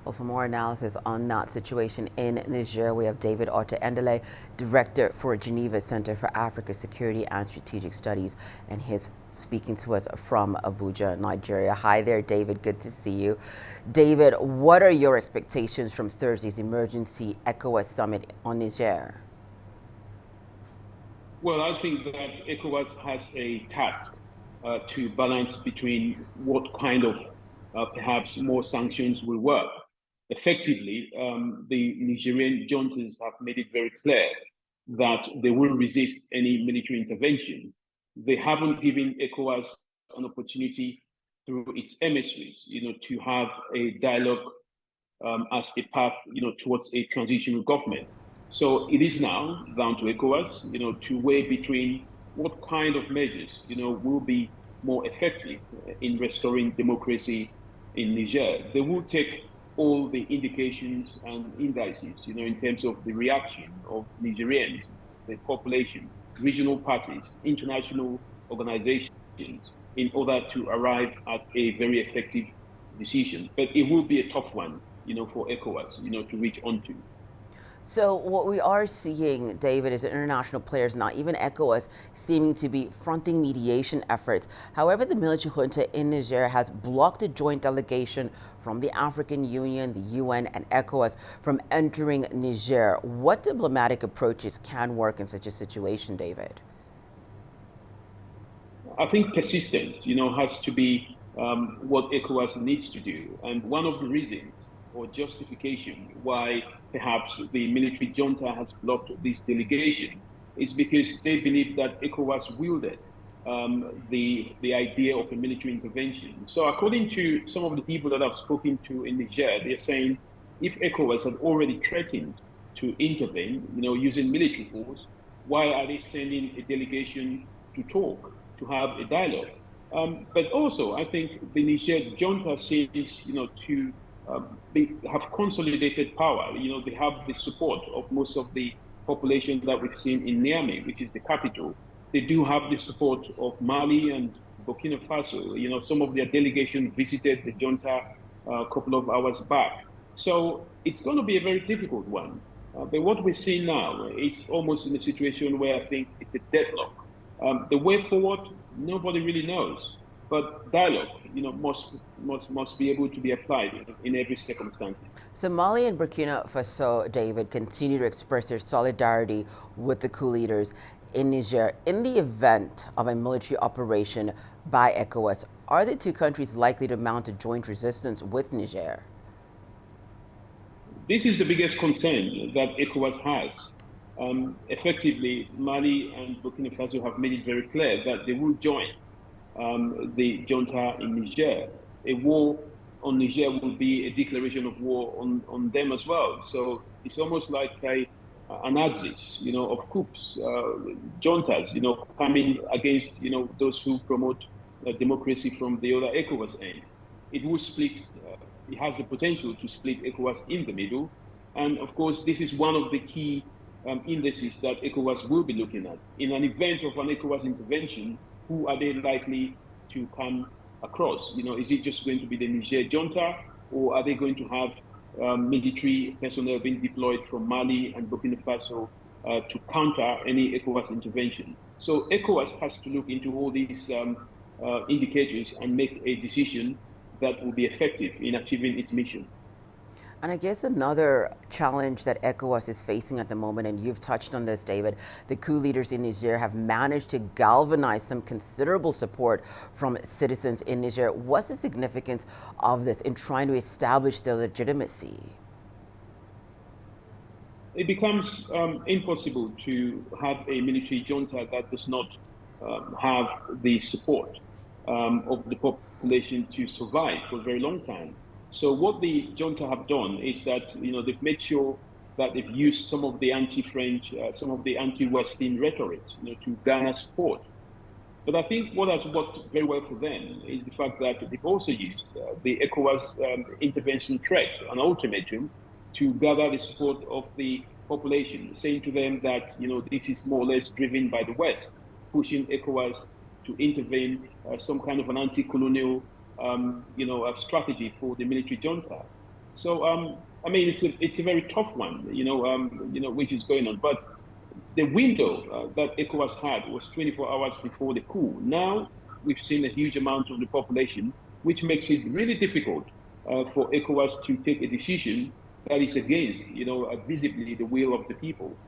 Well, for more analysis on that situation in Niger, we have David Otto-Endeley, Director for Geneva Centre for Africa Security and Strategic Studies, and he's speaking to us from Abuja, Nigeria. Hi there, David. Good to see you. David, what are your expectations from Thursday's emergency ECOWAS summit on Niger? Well, I think that ECOWAS has a task to balance between what kind of perhaps more sanctions will work. Effectively, the Nigerian juntas have made it very clear that they will resist any military intervention. They haven't given ECOWAS an opportunity through its emissaries, to have a dialogue as a path, towards a transitional government. So it is now down to ECOWAS, to weigh between what kind of measures, will be more effective in restoring democracy in Niger. They will take all the indications and indices, in terms of the reaction of Nigerians, the population, regional parties, international organizations, in order to arrive at a very effective decision. But it will be a tough one, for ECOWAS, to reach onto. So what we are seeing, David, is that international players, not even ECOWAS, seeming to be fronting mediation efforts. However, the military junta in Niger has blocked a joint delegation from the African Union, the UN, and ECOWAS from entering Niger. What diplomatic approaches can work in such a situation, David? I think persistence, has to be what ECOWAS needs to do. And one of the reasons or justification why perhaps the military junta has blocked this delegation is because they believe that ECOWAS wielded the idea of a military intervention. So according to some of the people that I've spoken to in Niger, they're saying if ECOWAS had already threatened to intervene, using military force, why are they sending a delegation to talk, to have a dialogue? But also, I think the Niger junta seems, they have consolidated power. They have the support of most of the population that we've seen in Niamey, which is the capital. They do have the support of Mali and Burkina Faso. Some of their delegation visited the junta a couple of hours back. So it's going to be a very difficult one. But what we're seeing now is almost in a situation where I think it's a deadlock. The way forward, nobody really knows. But dialogue, must be able to be applied in every circumstance. So Mali and Burkina Faso, David, continue to express their solidarity with the coup leaders in Niger. In the event of a military operation by ECOWAS, are the two countries likely to mount a joint resistance with Niger? This is the biggest concern that ECOWAS has. Effectively, Mali and Burkina Faso have made it very clear that they will join the junta in Niger. A war on Niger will be a declaration of war on them as well. So it's almost like an axis, of coups, juntas, coming against, those who promote democracy from the other ECOWAS end. It will split, it has the potential to split ECOWAS in the middle. And of course, this is one of the key indices that ECOWAS will be looking at. In an event of an ECOWAS intervention, who are they likely to come across? Is it just going to be the Niger junta, or are they going to have military personnel being deployed from Mali and Burkina Faso to counter any ECOWAS intervention? So ECOWAS has to look into all these indicators and make a decision that will be effective in achieving its mission. And I guess another challenge that ECOWAS is facing at the moment, and you've touched on this, David, the coup leaders in Niger have managed to galvanize some considerable support from citizens in Niger. What's the significance of this in trying to establish their legitimacy? It becomes impossible to have a military junta that does not have the support of the population to survive for a very long time. So what the junta have done is that, they've made sure that they've used some of the anti-French, some of the anti-Western rhetoric, to garner support. But I think what has worked very well for them is the fact that they've also used the ECOWAS intervention threat, an ultimatum, to gather the support of the population, saying to them that, this is more or less driven by the West, pushing ECOWAS to intervene, some kind of an anti-colonial a strategy for the military junta. So I mean, it's a very tough one, which is going on. But the window that ECOWAS had was 24 hours before the coup. Now we've seen a huge amount of the population, which makes it really difficult for ECOWAS to take a decision that is against, visibly the will of the people.